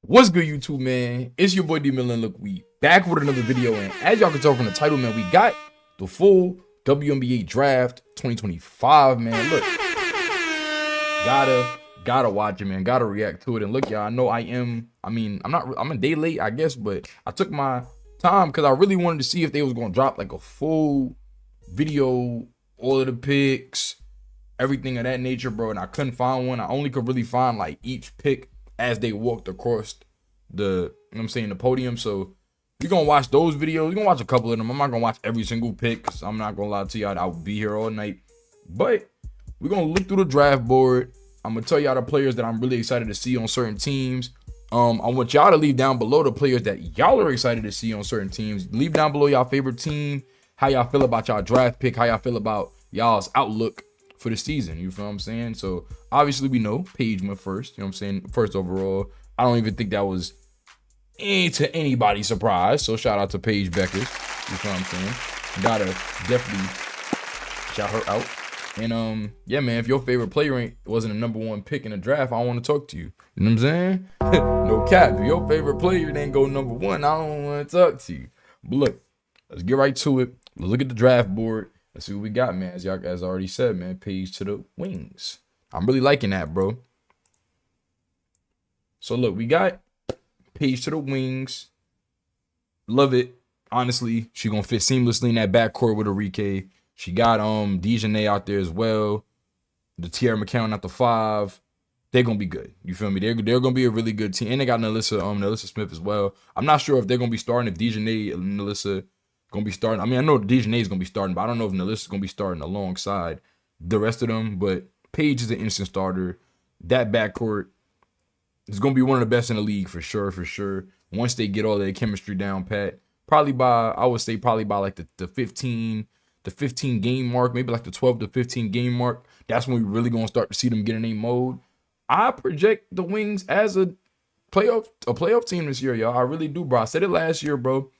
What's good, YouTube, man? It's your boy dMillionaire. Look, we back with another video, and as y'all can tell from the title, man, we got the full WNBA draft 2025, man. Look, gotta watch it, man. Gotta react to it. And look, y'all, I know I'm a day late, I guess, but I took my time because I really wanted to see if they was gonna drop like a full video, all of the picks, everything of that nature, bro. And I couldn't find one. I only could really find like each pick as they walked across the podium. So we're gonna watch those videos. We're gonna watch a couple of them. I'm not gonna watch every single pick because I'm not gonna lie to y'all, I'll be here all night. But we're gonna look through the draft board. I'm gonna tell y'all the players that I'm really excited to see on certain teams. I want y'all to leave down below the players that y'all are excited to see on certain teams. Leave down below y'all favorite team, how y'all feel about y'all draft pick, how y'all feel about y'all's outlook for the season. You feel what I'm saying? So obviously we know Paige went first, you know what I'm saying, first overall. I don't even think that was to anybody's surprise. So shout out to Paige Beckers. You feel what I'm saying? Gotta definitely shout her out. And yeah, man, if your favorite player wasn't a #1 pick in the draft, I don't want to talk to you. You know what I'm saying? No cap. If your favorite player didn't go #1, I don't want to talk to you. But look, let's get right to it. Let's look at the draft board. Let's see what we got, man. As y'all guys already said, man, Paige to the wings. I'm really liking that, bro. So look, we got Paige to the wings. Love it. Honestly, she gonna fit seamlessly in that backcourt with Enrique. She got dMillionaire out there as well. The Tierra McCown at the 5. They're gonna be good. You feel me? They're gonna be a really good team. And they got Nalissa Smith as well. I'm not sure if they're gonna be starting, if dMillionaire and Nalissa gonna be starting. I mean, I know dMillionaire is gonna be starting, but I don't know if Nalissa's gonna be starting alongside the rest of them. But Paige is an instant starter. That backcourt is gonna be one of the best in the league for sure, for sure. Once they get all their chemistry down pat, I would say probably by like the 15 game mark, maybe like the 12 to 15 game mark. That's when we really gonna start to see them get in a mode. I project the Wings as a playoff team this year, y'all. I really do, bro. I said it last year, bro.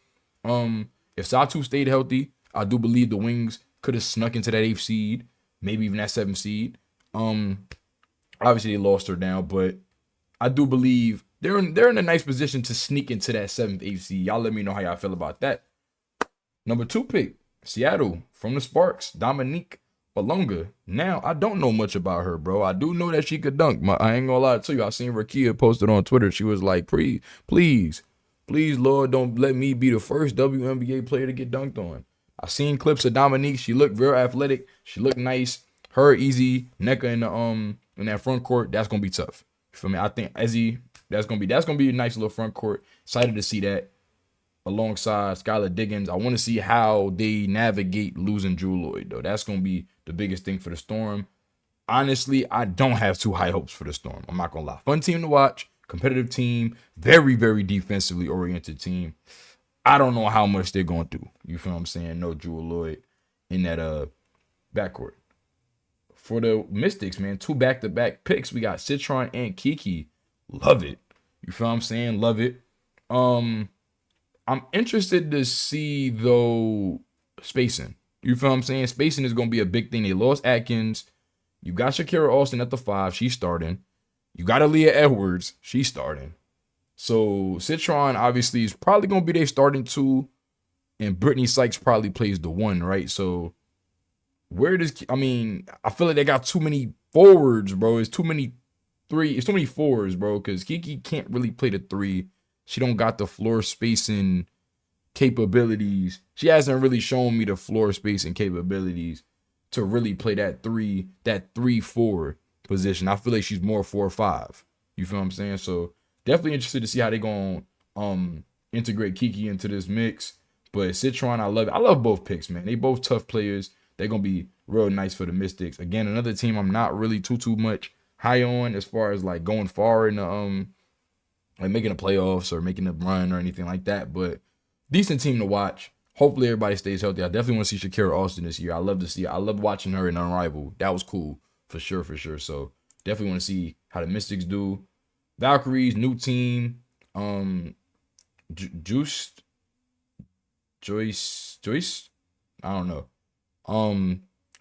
If Satu stayed healthy, I do believe the Wings could have snuck into that 8th seed, maybe even that 7th seed. Obviously they lost her down, but I do believe they're in a nice position to sneak into that 7th, 8th seed. Y'all let me know how y'all feel about that. #2 pick, Seattle from the Sparks, Dominique Balonga. Now, I don't know much about her, bro. I do know that she could dunk. I ain't gonna lie to you. I seen Rakia posted on Twitter. She was like, please, Lord, don't let me be the first WNBA player to get dunked on. I seen clips of Dominique. She looked real athletic. She looked nice. Her, Easy, Nneka in that front court, that's gonna be tough. You feel me? I think Ezzy, that's gonna be a nice little front court. Excited to see that alongside Skylar Diggins. I want to see how they navigate losing Drew Lloyd, though. That's gonna be the biggest thing for the Storm. Honestly, I don't have too high hopes for the Storm. I'm not gonna lie. Fun team to watch. Competitive team, very, very defensively oriented team. I don't know how much they're going through. You feel what I'm saying? No Drew Lloyd in that backcourt. For the Mystics, man, 2 back-to-back picks. We got Citron and Kiki. Love it. You feel what I'm saying? Love it. I'm interested to see though spacing. You feel what I'm saying? Spacing is gonna be a big thing. They lost Atkins. You got Shakira Austin at the 5. She's starting. You got Aaliyah Edwards. She's starting. So Citron obviously is probably going to be their starting 2. And Brittany Sykes probably plays the 1, right? So I feel like they got too many forwards, bro. It's too many 4s, bro. Because Kiki can't really play the 3. She don't got the floor spacing capabilities. She hasn't really shown me the floor spacing capabilities to really play that 3-4 position. I feel like she's more 4-5. You feel what I'm saying? So definitely interested to see how they gonna integrate Kiki into this mix. But Citron, I love it. I love both picks, man. They both tough players. They're gonna be real nice for the Mystics. Again, another team I'm not really too much high on as far as like going far in the like making the playoffs or making a run or anything like that. But decent team to watch. Hopefully everybody stays healthy. I definitely want to see Shakira Austin this year. I love watching her in Unrivaled. That was cool. For sure. So definitely want to see how the Mystics do. Valkyries, new team. Joyce. I don't know.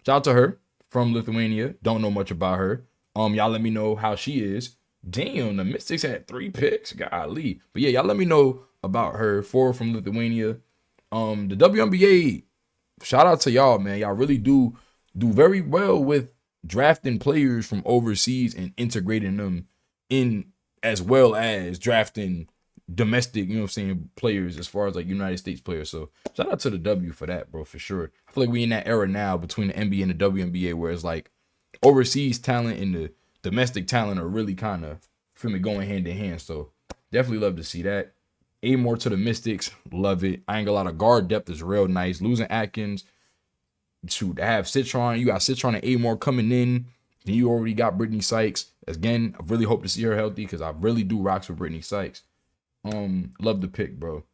Shout out to her from Lithuania. Don't know much about her. Y'all let me know how she is. Damn, the Mystics had 3 picks. Golly. But yeah, y'all let me know about her. 4 from Lithuania. The WNBA, shout out to y'all, man. Y'all really do very well with drafting players from overseas and integrating them in, as well as drafting domestic, you know what I'm saying, players as far as like United States players. So shout out to the W for that, bro, for sure. I feel like we in that era now between the NBA and the WNBA where it's like overseas talent and the domestic talent are really kind of, feel me, going hand in hand. So definitely love to see that. A more to the Mystics, love it. I ain't gonna lie, the guard depth is real nice. Losing Atkins, shoot, I have Citron. You got Citron and A more coming in. Then you already got Brittany Sykes. Again, I really hope to see her healthy because I really do rocks with Brittany Sykes. Love the pick, bro.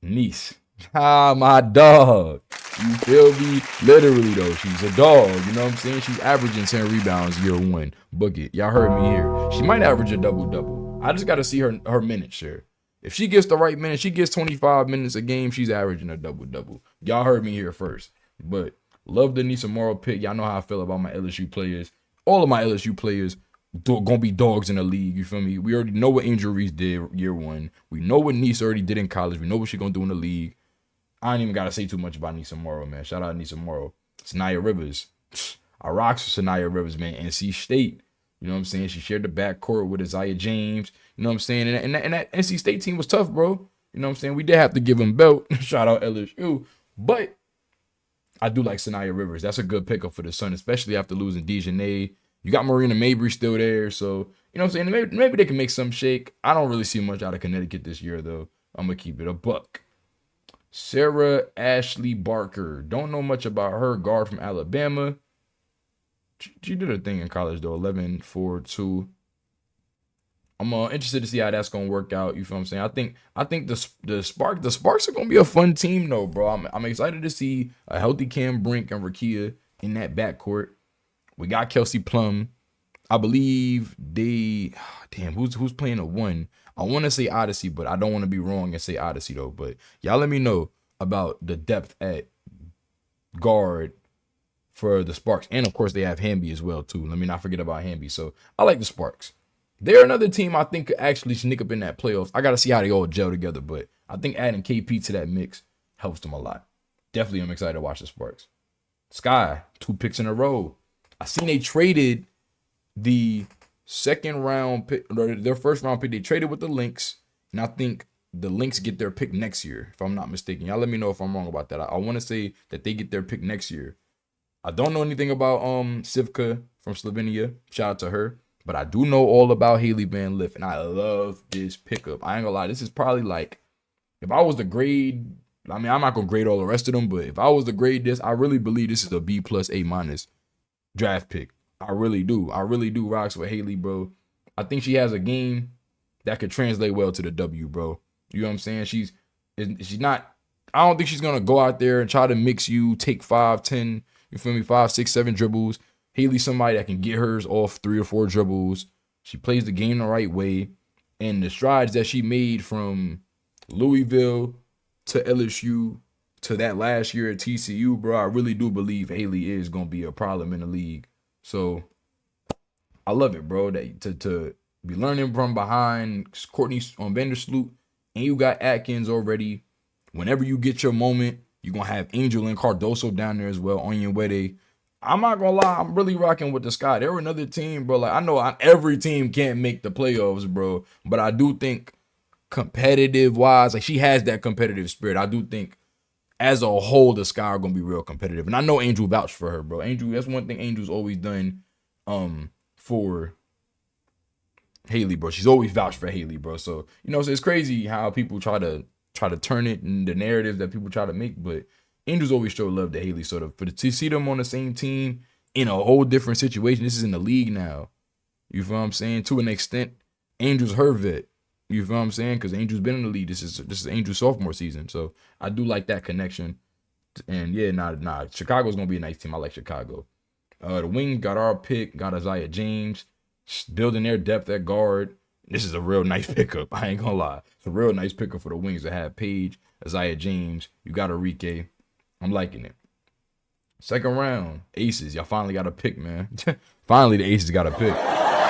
Nice. Ah, my dog. You feel me? Literally, though, she's a dog. You know what I'm saying? She's averaging 10 rebounds year 1. Book it. Y'all heard me here. She might average a double-double. I just got to see her minute share. If she gets the right minute, she gets 25 minutes a game, she's averaging a double-double. Y'all heard me here first. But love the Nisa Morrow pick. Y'all know how I feel about my LSU players. All of my LSU players gonna be dogs in the league. You feel me? We already know what Angel Reese did year 1. We know what Nisa already did in college. We know what she gonna do in the league. I ain't even gotta say too much about Nisa Morrow, man. Shout out Nisa Morrow. Sanaya Rivers. I rocks with Sanaya Rivers, man. NC State. You know what I'm saying? She shared the backcourt with Isaiah James. You know what I'm saying? And that NC State team was tough, bro. You know what I'm saying? We did have to give him belt. Shout out LSU. But I do like Sanaya Rivers. That's a good pickup for the Sun, especially after losing dMillionaire. You got Marina Mabry still there. So, you know what I'm saying? Maybe they can make some shake. I don't really see much out of Connecticut this year, though. I'm going to keep it a buck. Sarah Ashley Barker. Don't know much about her. Guard from Alabama. She did a thing in college, though. 11-4-2. I'm interested to see how that's gonna work out. You feel what I'm saying? I think the Sparks are gonna be a fun team, though, bro. I'm excited to see a healthy Cam Brink and Rakia in that backcourt. We got Kelsey Plum. I believe they, damn, who's playing a 1? I want to say Odyssey, but I don't want to be wrong and say Odyssey though. But y'all let me know about the depth at guard for the Sparks, and of course they have Hamby as well too. Let me not forget about Hamby. So I like the Sparks. They're another team I think could actually sneak up in that playoffs. I got to see how they all gel together, but I think adding KP to that mix helps them a lot. Definitely, I'm excited to watch the Sparks. Sky, 2 picks in a row. I seen they traded the second round pick, or their first round pick. They traded with the Lynx, and I think the Lynx get their pick next year, if I'm not mistaken. Y'all let me know if I'm wrong about that. I want to say that they get their pick next year. I don't know anything about Sivka from Slovenia. Shout out to her. But I do know all about Haley Van Lith, and I love this pickup. I ain't gonna lie, this is probably like, if I was to grade, I mean, I'm not gonna grade all the rest of them, but if I was to grade this, I really believe this is a B+, A- draft pick. I really do. I really do rocks with Haley, bro. I think she has a game that could translate well to the W, bro. You know what I'm saying? She's not, I don't think she's gonna go out there and try to mix you, take 5, 10, you feel me, 5, 6, 7 dribbles. Haley's somebody that can get hers off 3 or 4 dribbles. She plays the game the right way. And the strides that she made from Louisville to LSU to that last year at TCU, bro, I really do believe Haley is going to be a problem in the league. So I love it, bro, that to be learning from behind Courtney on Vandersloot, and you got Atkins already. Whenever you get your moment, you're going to have Angel and Cardoso down there as well, Onyenwere. I'm not gonna lie, I'm really rocking with the Sky. They're another team, bro. Like, I know every team can't make the playoffs, bro, but I do think competitive wise, like, she has that competitive spirit. I do think as a whole, the Sky are gonna be real competitive, and I know Angel vouched for her, bro. Angel, that's one thing Angel's always done for Haley, bro. She's always vouched for Haley, bro. So, you know, so it's crazy how people try to turn it in the narrative that people try to make, but Angels always show love to Haley, sort of. To see them on the same team in a whole different situation. This is in the league now. You feel what I'm saying? To an extent, Angel's her vet. You feel what I'm saying? Because Angel's been in the league. This is Angel's sophomore season. So I do like that connection. And yeah, nah. Chicago's gonna be a nice team. I like Chicago. The Wings got our pick, got Isaiah James, building their depth at guard. This is a real nice pickup. I ain't gonna lie. It's a real nice pickup for the Wings to have Paige, Isaiah James. You got Enrique. I'm liking it. Second round, Aces. Y'all finally got a pick, man. Finally, the Aces got a pick.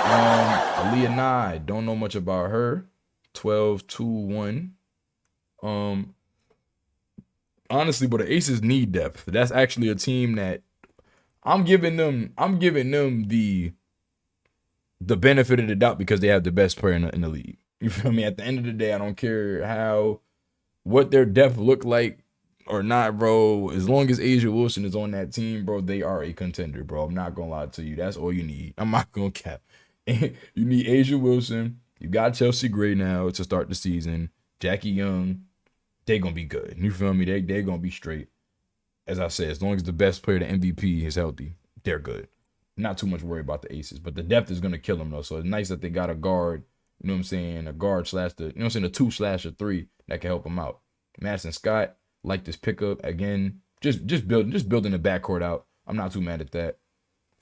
Aaliyah Nye, don't know much about her. 12-2-1. Honestly, but the Aces need depth. That's actually a team that I'm giving them the benefit of the doubt because they have the best player in the league. You feel me? At the end of the day, I don't care what their depth look like or not, bro. As long as Asia Wilson is on that team, bro, they are a contender, bro. I'm not gonna lie to you. That's all you need. I'm not gonna cap. You need Asia Wilson. You got Chelsea Gray now to start the season. Jackie Young. They gonna be good. You feel me? They gonna be straight. As I said, as long as the best player, the MVP, is healthy, they're good. Not too much worry about the Aces, but the depth is gonna kill them though. So it's nice that they got a guard. You know what I'm saying? A guard slash the, you know what I'm saying, a 2/3 that can help them out. Madison Scott, like this pickup again. Just building the backcourt out. I'm not too mad at that.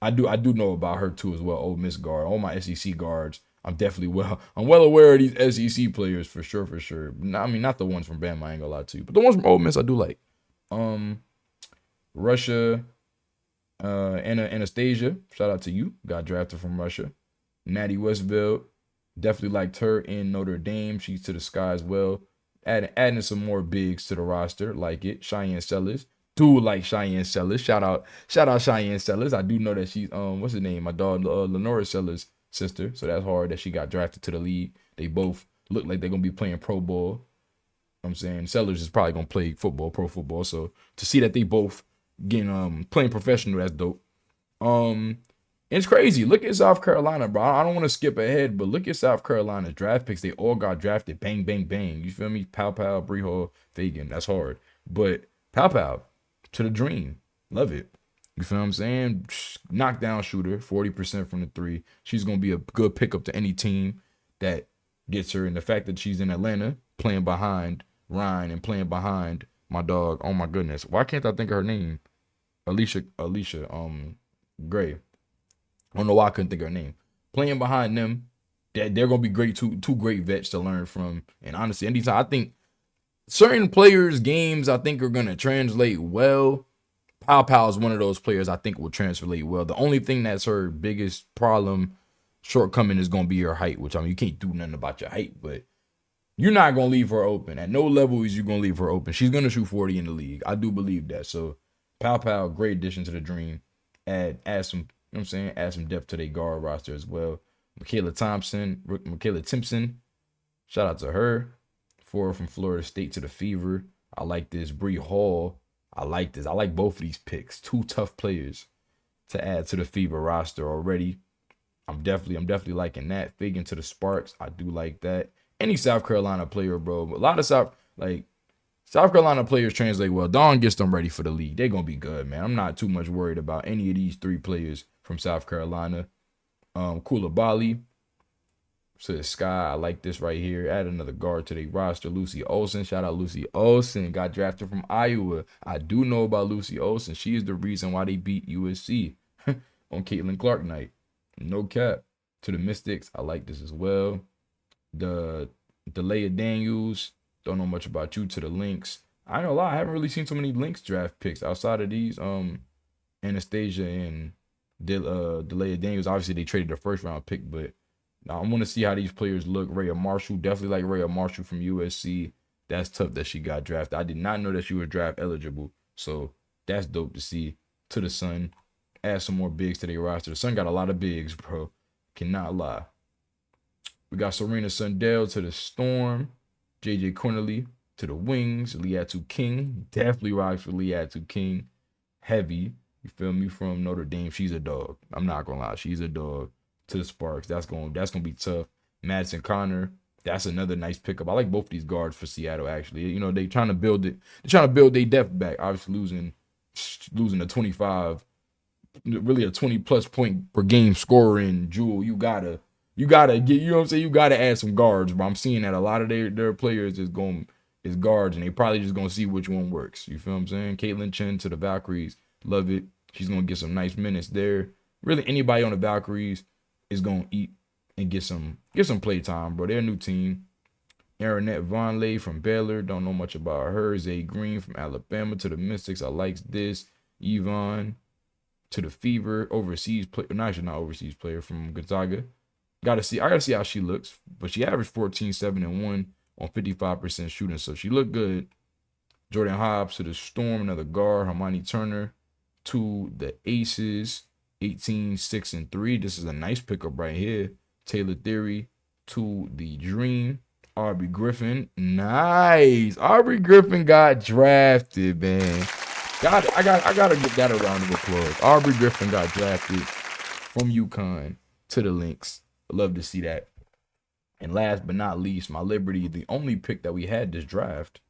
I do know about her too as well. Ole Miss guard, all my SEC guards. I'm well aware of these SEC players for sure. I mean, not the ones from Bama, I ain't gonna lie to you, but the ones from Ole Miss I do like. Russia, Anastasia, shout out to you. Got drafted from Russia. Natty Westville, definitely liked her in Notre Dame. She's to the sky as well. Adding some more bigs to the roster, like it. Cheyenne Sellers, do like Cheyenne Sellers. Shout out Cheyenne Sellers. I do know that she's what's her name? My dog Lenora Sellers' sister. So that's hard that she got drafted to the league. They both look like they're gonna be playing pro ball. You know what I'm saying Sellers is probably gonna play football, pro football. So to see that they both getting playing professional, that's dope. It's crazy. Look at South Carolina, bro. I don't want to skip ahead, but look at South Carolina's draft picks. They all got drafted. Bang, bang, bang. You feel me? Pow, pow, Bree Hall, Fagan. That's hard. But pow, pow, to the dream. Love it. You feel what I'm saying? Knockdown shooter, 40% from the three. She's going to be a good pickup to any team that gets her. And the fact that she's in Atlanta playing behind Ryan and playing behind my dog. Oh, my goodness. Why can't I think of her name? Alicia, Gray. I don't know why I couldn't think of her name. Playing behind them, they're gonna be great, two great vets to learn from. And honestly, anytime I think certain players' games I think are gonna translate well. Pow Pow is one of those players I think will translate well. The only thing that's her biggest problem, shortcoming, is gonna be her height, which I mean you can't do nothing about your height, but you're not gonna leave her open. At no level is you gonna leave her open. She's gonna shoot 40 in the league. I do believe that. So Pow Pow, great addition to the dream. Add some, you know what I'm saying? Add some depth to their guard roster as well. Michaela Timpson, shout out to her. Forward from Florida State to the Fever. I like this. Bree Hall, I like this. I like both of these picks. Two tough players to add to the Fever roster already. I'm definitely liking that. Fagan to the Sparks, I do like that. Any South Carolina player, bro. A lot of South Carolina players translate well. Dawn gets them ready for the league. They're going to be good, man. I'm not too much worried about any of these three players from South Carolina. Koulibaly to the sky. I like this right here. Add another guard to the roster. Lucy Olsen. Shout out Lucy Olsen. Got drafted from Iowa. I do know about Lucy Olsen. She is the reason why they beat USC on Caitlin Clark night. No cap. To the Mystics. I like this as well. The Leia Daniels. Don't know much about you. To the Lynx. I ain't gonna lie, I haven't really seen so many Lynx draft picks outside of these. Anastasia and Delia Daniels. Obviously, they traded the first round pick, but now I want to see how these players look. Rhea Marshall, definitely like Rhea Marshall from USC. That's tough that she got drafted. I did not know that she was draft eligible, so that's dope to see. To the Sun, add some more bigs to their roster. The Sun got a lot of bigs, bro. Cannot lie. We got Serena Sundell to the Storm. JJ Cornely to the Wings. Liatu King. Definitely rocks for Liatu King. Heavy. You feel me? From Notre Dame. She's a dog. I'm not gonna lie. She's a dog. To the Sparks. That's gonna be tough. Madison Connor. That's another nice pickup. I like both these guards for Seattle, actually. You know, they trying to build it. They're trying to build their depth back. Obviously losing a 25, really a 20+ point per game scorer in Jewel. You gotta get, you know what I'm saying? You gotta add some guards, but I'm seeing that a lot of their players is guards, and they probably just gonna see which one works. You feel what I'm saying? Caitlin Chen to the Valkyries. Love it. She's gonna get some nice minutes there. Really, anybody on the Valkyries is gonna eat and get some play time, bro. They're a new team. Aaronette Vonleh from Baylor. Don't know much about her. Zay Green from Alabama to the Mystics. I like this. Yvonne to the Fever. Overseas player. No, actually not overseas player from Gonzaga. I gotta see how she looks. But she averaged 14, 7, and 1 on 55% shooting. So she looked good. Jordan Hobbs to the Storm, another guard. Hermione Turner to the Aces, 18, 6, and 3. This is a nice pickup right here. Taylor Theory to the Dream. Aubrey Griffin. Nice. Aubrey Griffin got drafted, man. I gotta give that a round of applause. Aubrey Griffin got drafted from UConn to the Lynx. Love to see that. And last but not least, my Liberty, the only pick that we had this draft.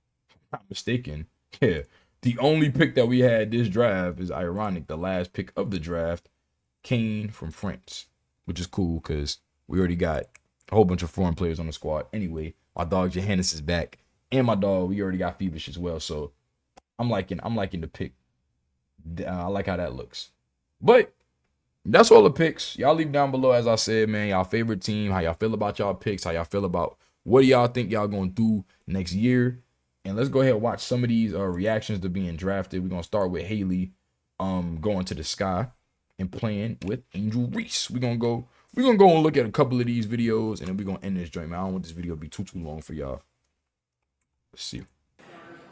Not mistaken. Yeah. The only pick that we had this draft is ironic. The last pick of the draft, Kane from France, which is cool because we already got a whole bunch of foreign players on the squad. Anyway, my dog Johannes is back, and my dog, we already got Phoebus as well. So I'm liking the pick. I like how that looks. But that's all the picks. Y'all leave down below, as I said, man, y'all favorite team, how y'all feel about y'all picks, how y'all feel about what do y'all think y'all gonna do next year. And let's go ahead and watch some of these reactions to being drafted. We're gonna start with Haley going to the sky and playing with Angel Reese. We're gonna go and look at a couple of these videos, and then we're gonna end this joint, man. I don't want this video to be too long for y'all. Let's see.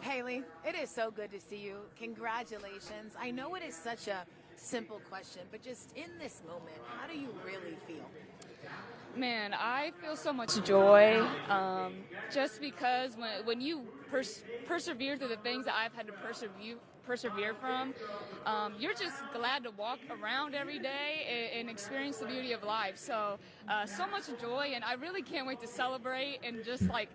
Haley, it is so good to see you. Congratulations. I know it is such a simple question, but just in this moment, how do you really feel? Man, I feel so much joy, just because when you persevere through the things that I've had to persevere from, you're just glad to walk around every day and experience the beauty of life. So, so much joy, and I really can't wait to celebrate and just like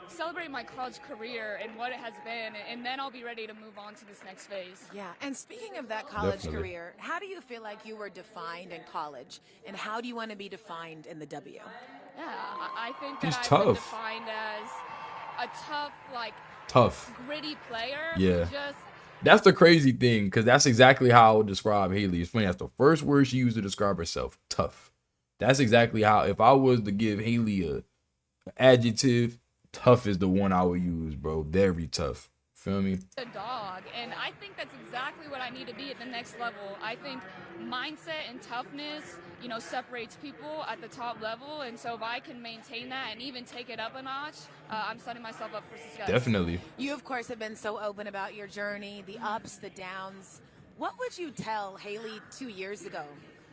celebrate my college career and what it has been, and then I'll be ready to move on to this next phase. Yeah, and speaking of that college career, how do you feel like you were defined in college, and how do you want to be defined in the W? Yeah, I think that He's I've been tough. defined as a tough, gritty player. Yeah. That's the crazy thing, because that's exactly how I would describe Haley. It's funny, that's the first word she used to describe herself, tough. That's exactly how, if I was to give Haley an adjective, tough is the one I would use, bro. Very tough. Feel me? A dog, and I think that's exactly what I need to be at the next level. I think mindset and toughness, separates people at the top level, and so if I can maintain that and even take it up a notch, I'm setting myself up for success. Definitely. You, of course, have been so open about your journey, the ups, the downs. What would you tell Haley 2 years ago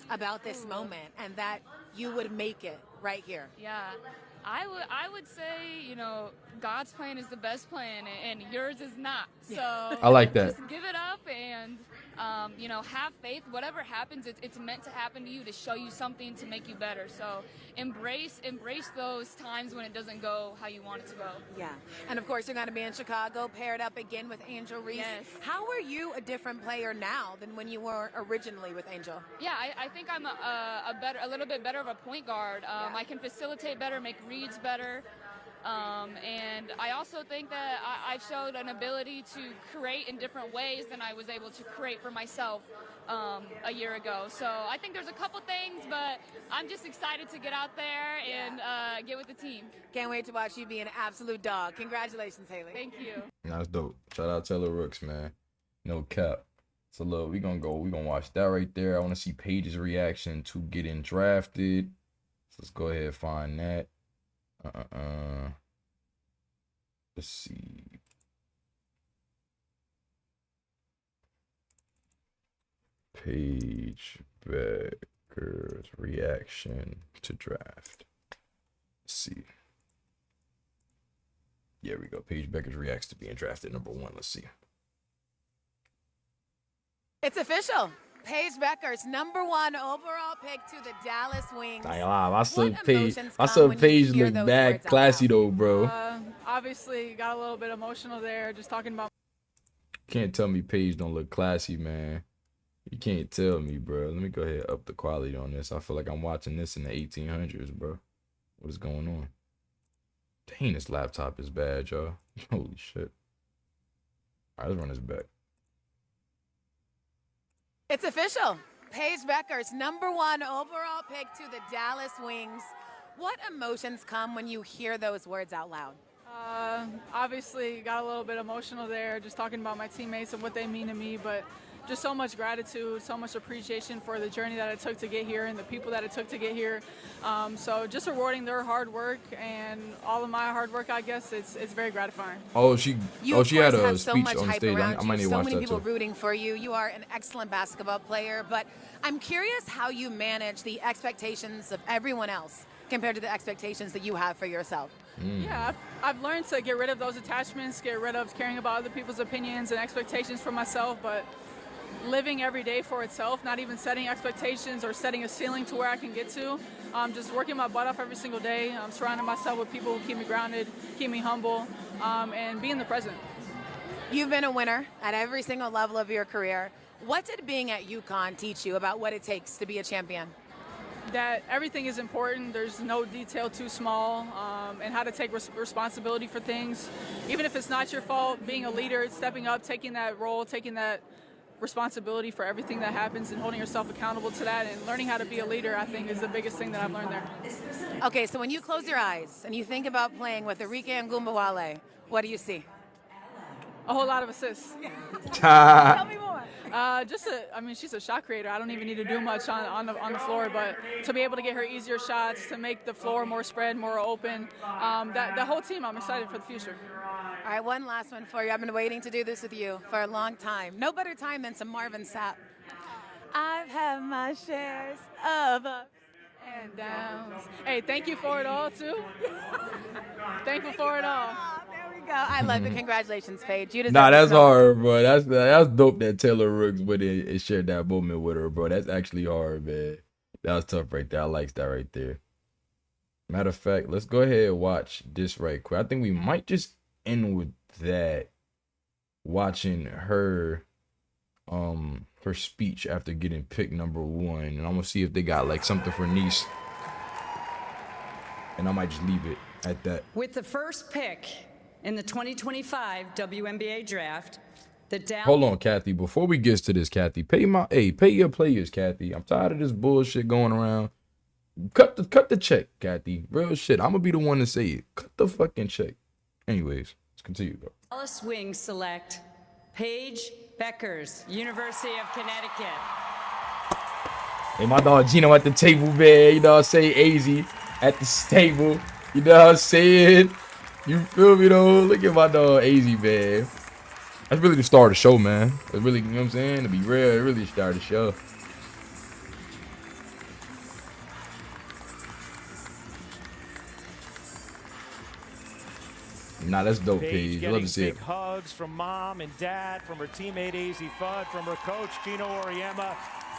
about this moment and that you would make it right here? Yeah. I would say, God's plan is the best plan, and yours is not. So I like that. Just give it up and, have faith. Whatever happens, it's meant to happen to you to show you something to make you better. So embrace those times when it doesn't go how you want it to go. Yeah. And of course, you're going to be in Chicago, paired up again with Angel Reese. Yes. How are you a different player now than when you were originally with Angel? Yeah, I think I'm a little bit better of a point guard. I can facilitate better, make reads better. And I also think that I showed an ability to create in different ways than I was able to create for myself a year ago. So I think there's a couple things, but I'm just excited to get out there and get with the team. Can't wait to watch you be an absolute dog. Congratulations, Haley. Thank you. That's dope. Shout out Taylor Rooks, man. No cap. So look, we're gonna watch that right there. I want to see Paige's reaction to getting drafted. So let's go ahead and find that. Let's see. Paige Beckers reaction to draft. Let's see. There we go. Paige Beckers reacts to being drafted #1. Let's see. It's official. Paige Beckers, #1 overall pick to the Dallas Wings. I saw Paige look bad classy though, bro. Obviously got a little bit emotional there, just talking about. Can't tell me Paige don't look classy, man. You can't tell me, bro. Let me go ahead and up the quality on this. I feel like I'm watching this in the 1800s, bro. What is going on? Dang, this laptop is bad, y'all. Holy shit. All right, let's run this back. It's official. Paige Beckers, #1 overall pick to the Dallas Wings. What emotions come when you hear those words out loud? Obviously got a little bit emotional there, just talking about my teammates and what they mean to me, but just so much gratitude, so much appreciation for the journey that it took to get here and the people that it took to get here. So just rewarding their hard work and all of my hard work, I guess it's very gratifying. Oh, she had a speech so on hype stage. I might need to so watch many that people too. rooting for you. You are an excellent basketball player, but I'm curious how you manage the expectations of everyone else compared to the expectations that you have for yourself. Yeah, I've learned to get rid of those attachments, get rid of caring about other people's opinions and expectations for myself, but living every day for itself, not even setting expectations or setting a ceiling to where I can get to. Just working my butt off every single day, surrounding myself with people who keep me grounded, keep me humble, and be in the present. You've been a winner at every single level of your career. What did being at UConn teach you about what it takes to be a champion? That everything is important. There's no detail too small, and how to take responsibility for things. Even if it's not your fault, being a leader, stepping up, taking that role, taking that responsibility for everything that happens and holding yourself accountable to that and learning how to be a leader, I think, is the biggest thing that I've learned there. Okay, so when you close your eyes and you think about playing with Arike Ngumbawale, what do you see? A whole lot of assists. Tell me more. She's a shot creator. I don't even need to do much on the floor, but to be able to get her easier shots, to make the floor more spread, more open, the whole team, I'm excited for the future. All right, one last one for you. I've been waiting to do this with you for a long time. No better time than some Marvin Sapp. I've had my shares of ups and downs. Hey, thank you for it all, too. Thankful for it all. There we go. I love it. Congratulations, Paige. You deserve Nah, it that's so hard, bro. That's dope that Taylor Rooks with it and shared that moment with her, bro. That's actually hard, man. That was tough right there. I like that right there. Matter of fact, let's go ahead and watch this right quick. I think we might just end with that. Watching her her speech after getting picked #1. And I'm gonna see if they got like something for Nice. And I might just leave it at that. With the first pick in the 2025 WNBA draft, the Dallas... Hold on, Kathy. Before we get to this, Kathy, pay your players, Kathy. I'm tired of this bullshit going around. Cut the check, Kathy. Real shit. I'm gonna be the one to say it. Cut the fucking check. Anyways, let's continue, though. Dallas Wings select Paige Beckers, University of Connecticut. Hey, my dog Gino at the table, man. You know what I'm saying? AZ at the table. You know what I'm saying? You feel me, though? Look at my dog AZ, man. That's really the start of the show, man. It's really, you know what I'm saying? To be real, it really started the show. Nah, that's dope, Paige. Love to see it. Big hugs from mom and dad, from her teammate AZ Fudd, from her coach Gino Auriemma,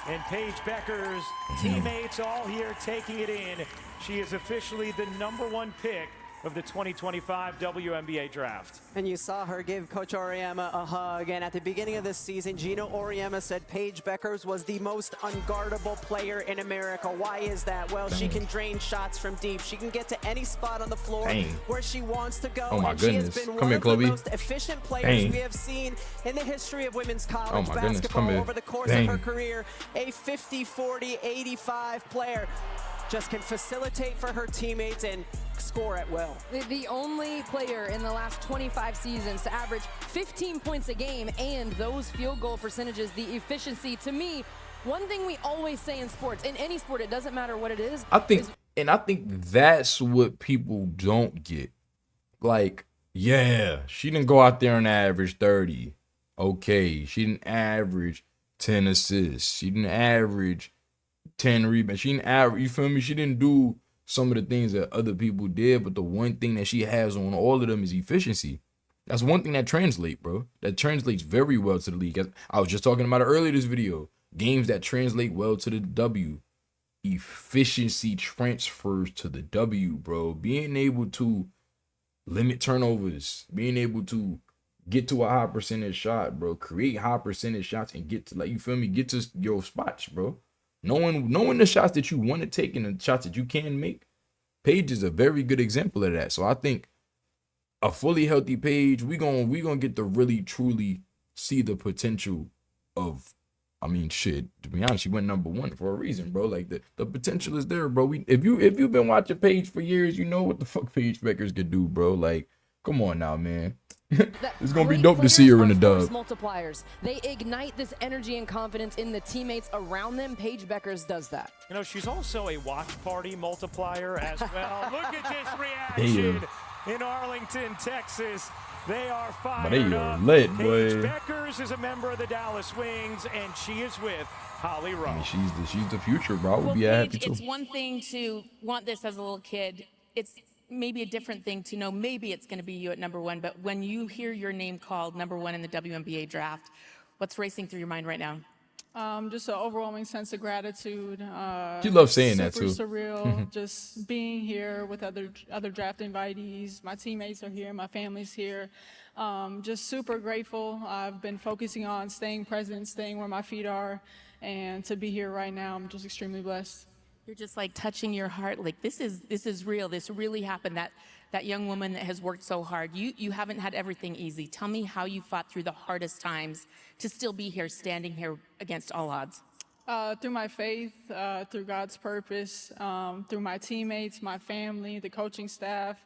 and Paige Beckers' teammates all here taking it in. She is officially the #1 pick of the 2025 WNBA draft. And you saw her give Coach Auriemma a hug. And at the beginning of this season, Gino Auriemma said Paige Beckers was the most unguardable player in America. Why is that? Well, she can drain shots from deep. She can get to any spot on the floor where she wants to go. Oh my and goodness. She has been Come one here, of Chloe. the most efficient players we have seen in the history of women's college my goodness. basketball Come here. over the course of her career. A 50, 40, 85 player. Just can facilitate for her teammates and score at will. The only player in the last 25 seasons to average 15 points a game and those field goal percentages, the efficiency. To me, one thing we always say in sports, in any sport, it doesn't matter what it is. I think that's what people don't get. Like, yeah, she didn't go out there and average 30. Okay, she didn't average 10 assists. She didn't average 10 rebounds. She didn't average, you feel me? She didn't do some of the things that other people did, but the one thing that she has on all of them is efficiency. That's one thing that translates, bro. That translates very well to the league. I was just talking about it earlier this video. Games that translate well to the W. Efficiency transfers to the W, bro. Being able to limit turnovers, being able to get to a high percentage shot, bro. Create high percentage shots and get to, like, you feel me? Get to your spots, bro. Knowing the shots that you want to take and the shots that you can make, Paige is a very good example of that. So I think a fully healthy Paige, we gonna get to really truly see the potential of. I mean, shit. To be honest, she went #1 for a reason, bro. Like the potential is there, bro. If you've been watching Paige for years, you know what the fuck Paige Beckers could do, bro. Like, come on now, man. It's gonna be dope to see her in the dub. Multipliers. They ignite this energy and confidence in the teammates around them. Paige Beckers does that. You know, she's also a watch party multiplier as well. Look at this reaction in Arlington, Texas. They are fired up. Lit, Paige boy. Beckers is a member of the Dallas Wings, and she is with Holly Rowe. I mean, she's the future, bro. I would Well, be happy Paige, too. it's one thing to want this as a little kid. It's maybe a different thing to know maybe it's going to be you at #1, but when you hear your name called #1 in the WNBA draft, what's racing through your mind right now? Just an overwhelming sense of gratitude. You love saying that too. Super surreal. Just being here with other draft invitees. My teammates are here. My family's here. Just super grateful. I've been focusing on staying present, staying where my feet are, and to be here right now, I'm just extremely blessed. You're just like touching your heart. Like this is real. This really happened. That young woman that has worked so hard. You haven't had everything easy. Tell me how you fought through the hardest times to still be here, standing here against all odds. Through my faith, through God's purpose, through my teammates, my family, the coaching staff,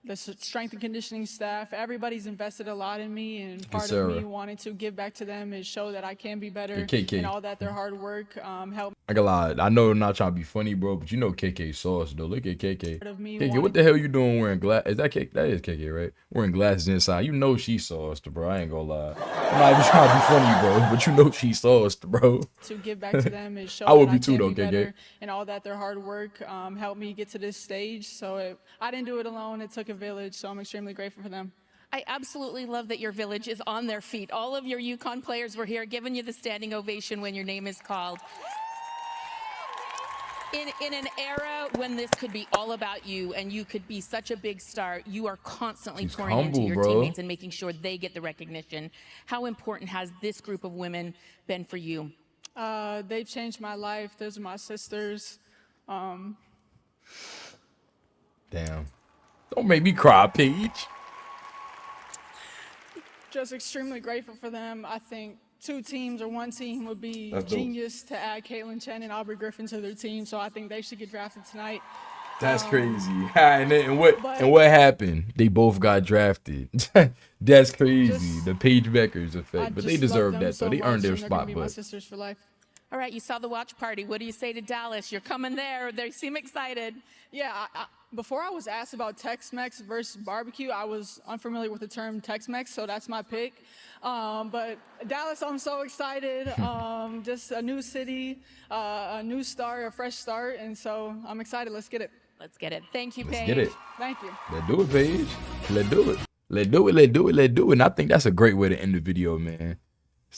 the strength and conditioning staff. Everybody's invested a lot in me, and part of me wanting to give back to them is show that I can be better, and all that their hard work helped. I got a lot. I know I'm not trying to be funny, bro, but you know KK sauce though. Look at KK. KK, KK, what the hell you doing wearing glass? Is that KK? That is KK, right? Wearing glasses inside. You know she sauced, bro. I ain't gonna lie. I'm not even trying to be funny, bro, but you know she sauced, bro. To give back to them is show I would that be too, can though, be KK. better, and all that their hard work helped me get to this stage. So I didn't do it alone. It took a village. So I'm extremely grateful for them. I absolutely love that your village is on their feet. All of your UConn players were here giving you the standing ovation when your name is called. In an era when this could be all about you and you could be such a big star, you are constantly pouring into your teammates and making sure they get the recognition. How important has this group of women been for you? They've changed my life. Those are my sisters. Damn. Don't make me cry, Paige. Just extremely grateful for them. I think 2 teams or 1 team would be That's genius to add Caitlin Chen and Aubrey Griffin to their team. So I think they should get drafted tonight. That's crazy. And what happened? They both got drafted. That's crazy. The Paige Beckers effect. But they deserve that, though. They earned their spot. My sisters for life. All right, you saw the watch party. What do you say to Dallas? You're coming there. They seem excited. Yeah, before I was asked about Tex-Mex versus barbecue, I was unfamiliar with the term Tex-Mex, so that's my pick. But Dallas, I'm so excited. Just a new city, a new start, a fresh start, and so I'm excited. Let's get it. Let's get it. Thank you, Paige. Let's get it. Thank you. Let's do it, Paige. Let's do it. Let's do it. Let's do it. Let's do it. And I think that's a great way to end the video, man.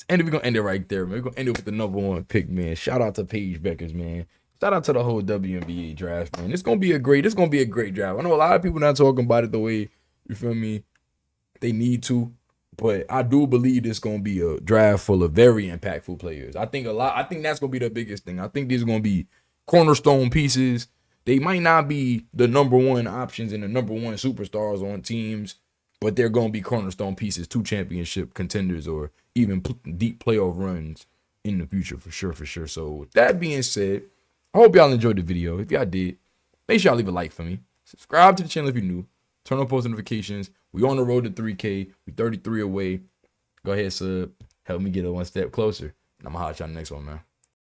We're going to end it right there, man. We're going to end it with the #1 pick, man. Shout out to Paige Beckers, man. Shout out to the whole WNBA draft, man. It's gonna be a great draft. I know a lot of people not talking about it the way, you feel me, they need to, but I do believe it's gonna be a draft full of very impactful players. I think that's gonna be the biggest thing. I think these are gonna be cornerstone pieces. They might not be the #1 options and the #1 superstars on teams, but they're gonna be cornerstone pieces to championship contenders or even deep playoff runs in the future, for sure. So with that being said, I hope y'all enjoyed the video. If y'all did, make sure y'all leave a like for me. Subscribe to the channel if you're new. Turn on post notifications. We on the road to 3K. We 33 away. Go ahead, sub. Help me get it 1 step closer. And I'm going to holler at y'all in the next one, man.